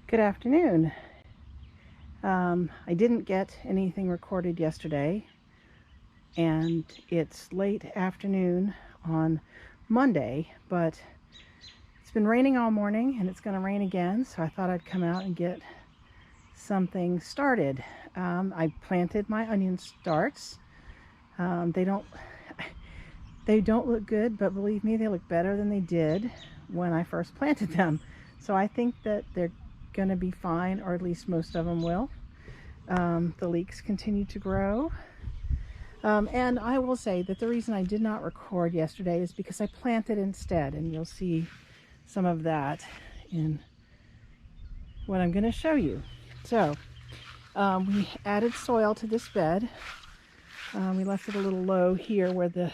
Good afternoon. I didn't get anything recorded yesterday, and it's late afternoon on Monday, but it's been raining all morning and it's going to rain again, so I thought I'd come out and get something started. I planted my onion starts. They don't look good, but believe me, they look better than they did when I first planted them. So I think that they're going to be fine, or at least most of them will. The leeks continue to grow. And I will say that the reason I did not record yesterday is because I planted instead, and you'll see some of that in what I'm going to show you. So we added soil to this bed. We left it a little low here where the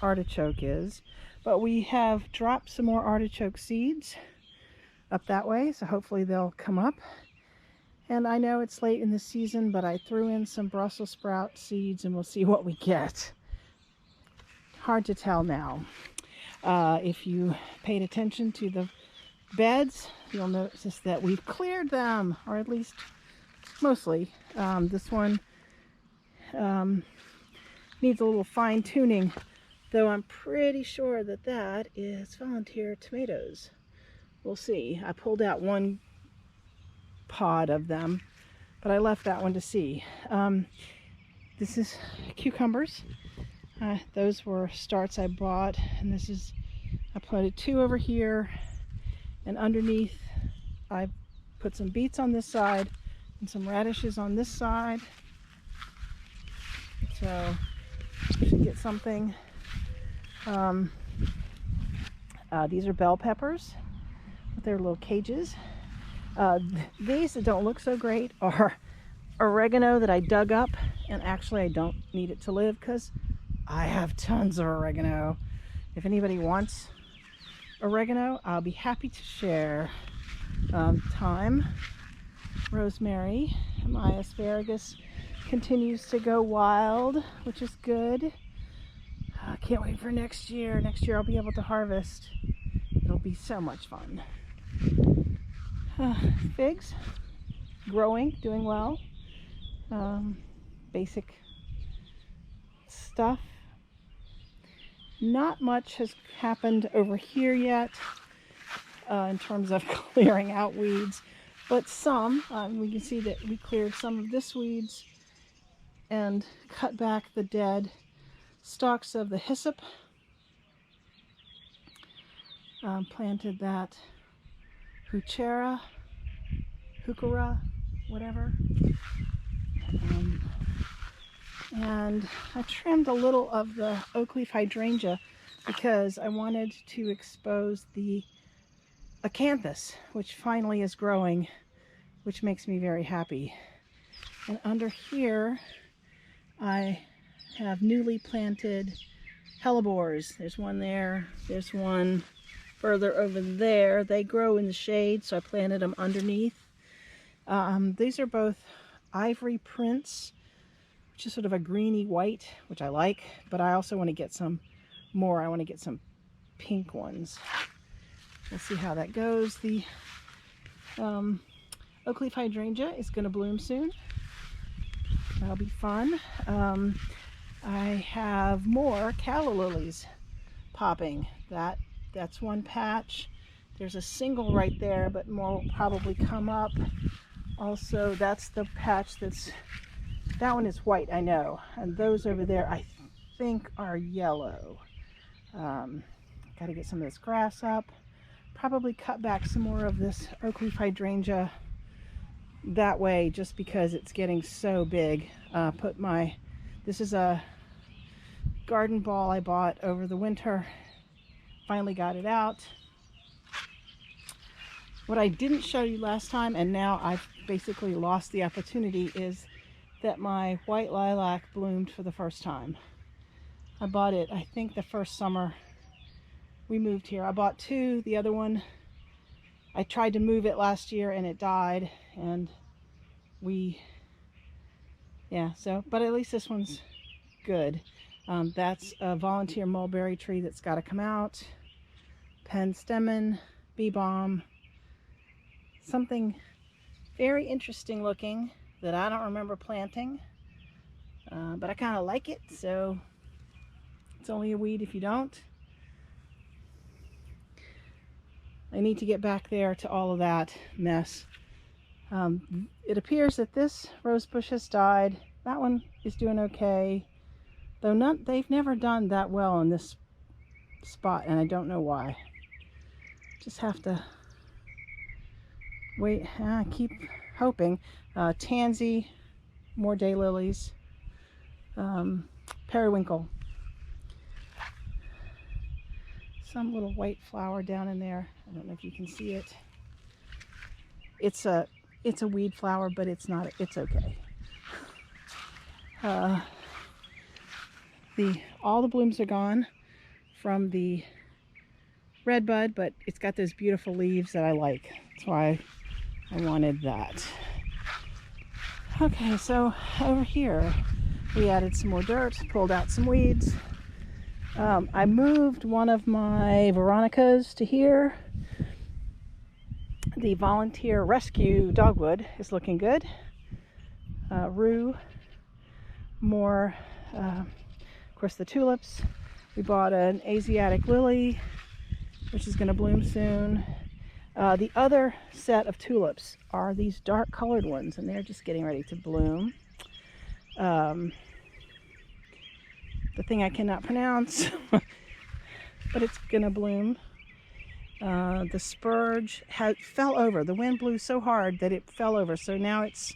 artichoke is, but we have dropped some more artichoke seeds up that way, so hopefully they'll come up. And I know it's late in the season, but I threw in some Brussels sprout seeds and we'll see what we get. Hard to tell now. If you paid attention to the beds, you'll notice that we've cleared them, or at least mostly. This one needs a little fine tuning, though I'm pretty sure that that is volunteer tomatoes. We'll see. I pulled out one pod of them, but I left that one to see. This is cucumbers. Those were starts I bought, and I planted two over here, and underneath I put some beets on this side and some radishes on this side. So I should get something. These are bell peppers with their little cages. These that don't look so great are oregano that I dug up, and actually I don't need it to live because I have tons of oregano. If anybody wants oregano, I'll be happy to share. Thyme, rosemary, my asparagus continues to go wild, which is good. I can't wait for next year. Next year I'll be able to harvest. It'll be so much fun. Figs, growing, doing well. Basic stuff. Not much has happened over here yet in terms of clearing out weeds, but some. We can see that we cleared some of this weeds and cut back the dead stalks of the hyssop. Planted that heuchera, whatever. And I trimmed a little of the oak leaf hydrangea because I wanted to expose the acanthus, which finally is growing, which makes me very happy. And under here, I have newly planted hellebores. There's one there, there's one further over there. They grow in the shade, so I planted them underneath. These are both ivory prints, which is sort of a greeny white, which I like, but I also want to get some more. I want to get some pink ones. We'll see how that goes. The oak leaf hydrangea is going to bloom soon. That'll be fun. I have more calla lilies popping. That's one patch. There's a single right there, but more will probably come up. Also, that's the patch that one is white, I know. And those over there, I think, are yellow. Got to get some of this grass up. Probably cut back some more of this oak leaf hydrangea that way, just because it's getting so big. This is a garden ball I bought over the winter. Finally got it out. What I didn't show you last time, and now I've basically lost the opportunity, is that my white lilac bloomed for the first time. I bought it, I think, the first summer we moved here. I bought two. The other one, I tried to move it last year and it died, and but at least this one's good. That's a volunteer mulberry tree that's got to come out. Penstemon, bee balm, something Very interesting looking, that I don't remember planting, but I kind of like it, so it's only a weed if you don't. I need to get back there to all of that mess. It appears that this rose bush has died. That one is doing okay, though they've never done that well in this spot, and I don't know why. Just have to wait. Keep hoping. Tansy, more daylilies, periwinkle, some little white flower down in there. I don't know if you can see it. It's a weed flower, but it's not. It's okay. All the blooms are gone from the red bud, but it's got those beautiful leaves that I like. That's why I wanted that. Okay, so over here we added some more dirt, pulled out some weeds. I moved one of my Veronicas to here. The volunteer rescue dogwood is looking good. Rue, more, of course, the tulips. We bought an Asiatic lily, which is going to bloom soon. The other set of tulips are these dark colored ones, and they're just getting ready to bloom. The thing I cannot pronounce, but it's going to bloom. The spurge fell over. The wind blew so hard that it fell over, so now it's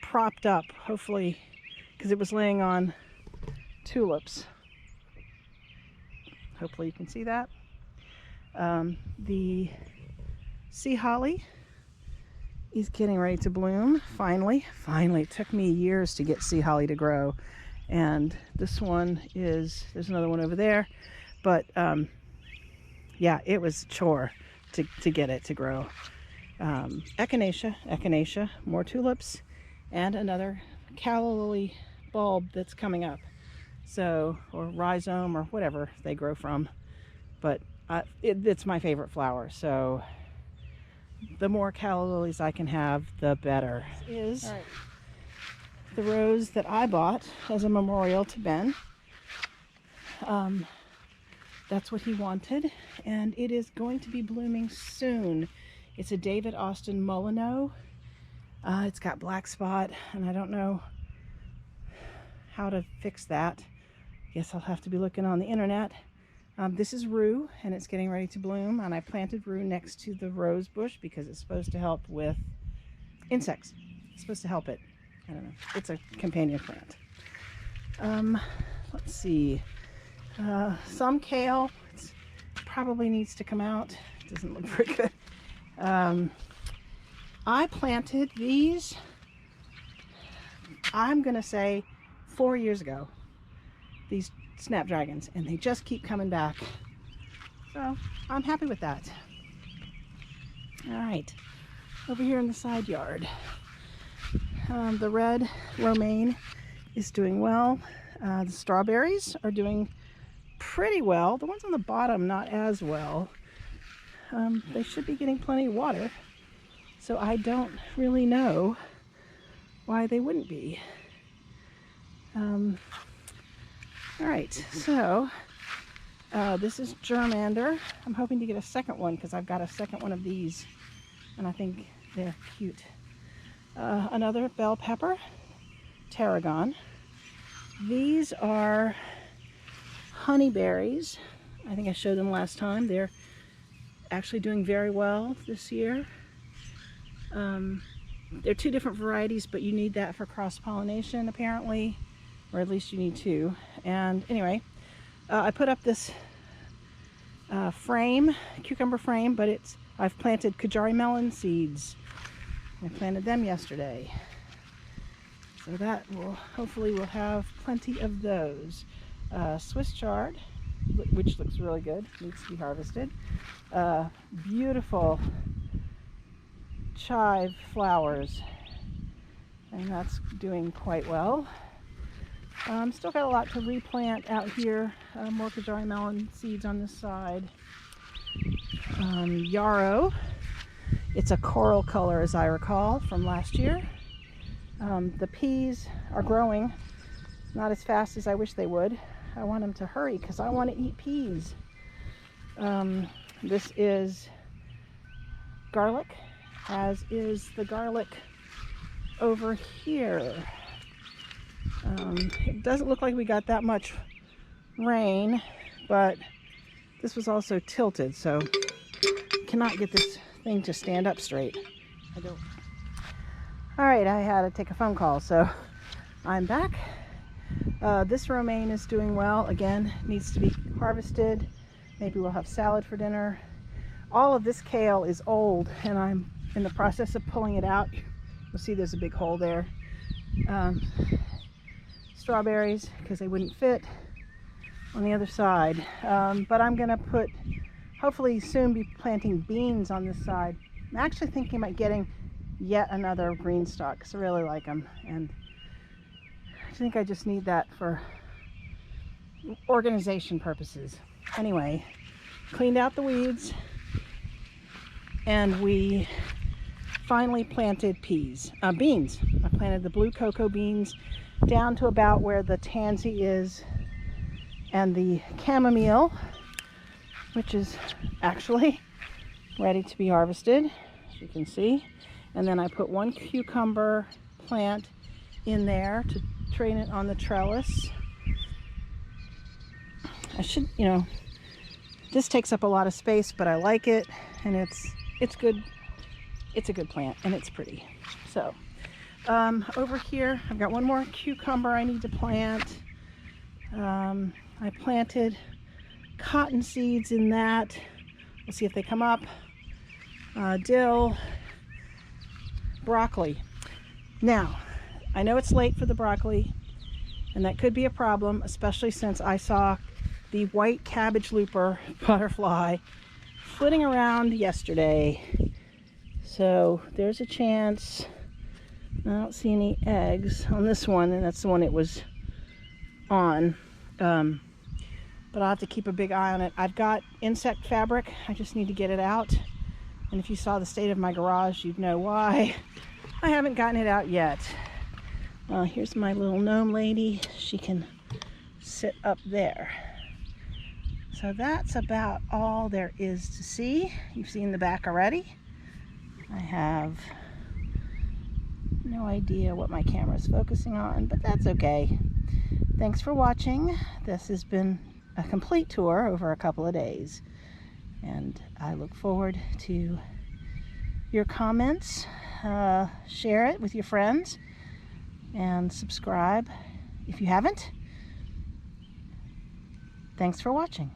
propped up, hopefully, because it was laying on tulips. Hopefully you can see that. The sea holly is getting ready to bloom. Finally, it took me years to get sea holly to grow, and this one there's another one over there, but yeah, it was a chore to get it to grow. Echinacea, more tulips, and another calla lily bulb that's coming up. So, or rhizome, or whatever they grow from, but it's my favorite flower, so the more calla lilies I can have, the better. This is the rose that I bought as a memorial to Ben. That's what he wanted, and it is going to be blooming soon. It's a David Austin Molyneux. It's got black spot, and I don't know how to fix that. Guess I'll have to be looking on the internet. This is rue, and it's getting ready to bloom, and I planted rue next to the rose bush because it's supposed to help with insects. It's supposed to help it. I don't know. It's a companion plant. Let's see. Some kale. It probably needs to come out. It doesn't look very good. I planted these, I'm going to say 4 years ago, these snapdragons, and they just keep coming back. So I'm happy with that. All right, over here in the side yard, the red romaine is doing well. The strawberries are doing pretty well. The ones on the bottom, not as well. They should be getting plenty of water, so I don't really know why they wouldn't be. All right, so this is germander. I'm hoping to get a second one because I've got a second one of these, and I think they're cute. Another bell pepper, tarragon. These are honeyberries. I think I showed them last time. They're actually doing very well this year. They're two different varieties, but you need that for cross-pollination apparently, or at least you need two. And anyway, I put up this frame, cucumber frame, but I've planted Kajari melon seeds. I planted them yesterday. So that hopefully we'll have plenty of those. Swiss chard, which looks really good, needs to be harvested. Beautiful chive flowers, and that's doing quite well. Still got a lot to replant out here. More Kajari melon seeds on this side. Yarrow It's a coral color, as I recall, from last year. The peas are growing not as fast as I wish they would. I want them to hurry because I want to eat peas. This is garlic, as is the garlic over here. It doesn't look like we got that much rain, but this was also tilted, so I cannot get this thing to stand up straight. All right, I had to take a phone call, so I'm back. This romaine is doing well. Again, needs to be harvested. Maybe we'll have salad for dinner. All of this kale is old, and I'm in the process of pulling it out. You'll see there's a big hole there. Strawberries, because they wouldn't fit on the other side. But I'm gonna hopefully soon be planting beans on this side. I'm actually thinking about getting yet another green stalk, because I really like them, and I think I just need that for organization purposes. Anyway, cleaned out the weeds, and we finally planted beans. I planted the blue cocoa beans down to about where the tansy is, and the chamomile, which is actually ready to be harvested, as you can see. And then I put one cucumber plant in there to train it on the trellis. This takes up a lot of space, but I like it, and it's good. It's a good plant, and it's pretty. So over here, I've got one more cucumber I need to plant. I planted cotton seeds in that. We'll see if they come up. Dill, broccoli. Now, I know it's late for the broccoli, and that could be a problem, especially since I saw the white cabbage looper butterfly flitting around yesterday. So there's a chance. I don't see any eggs on this one, and that's the one it was on. But I'll have to keep a big eye on it. I've got insect fabric. I just need to get it out. And if you saw the state of my garage, you'd know why I haven't gotten it out yet. Here's my little gnome lady. She can sit up there. So that's about all there is to see. You've seen the back already. I have no idea what my camera's focusing on, but that's okay. Thanks for watching. This has been a complete tour over a couple of days, and I look forward to your comments. Share it with your friends, and subscribe if you haven't. Thanks for watching.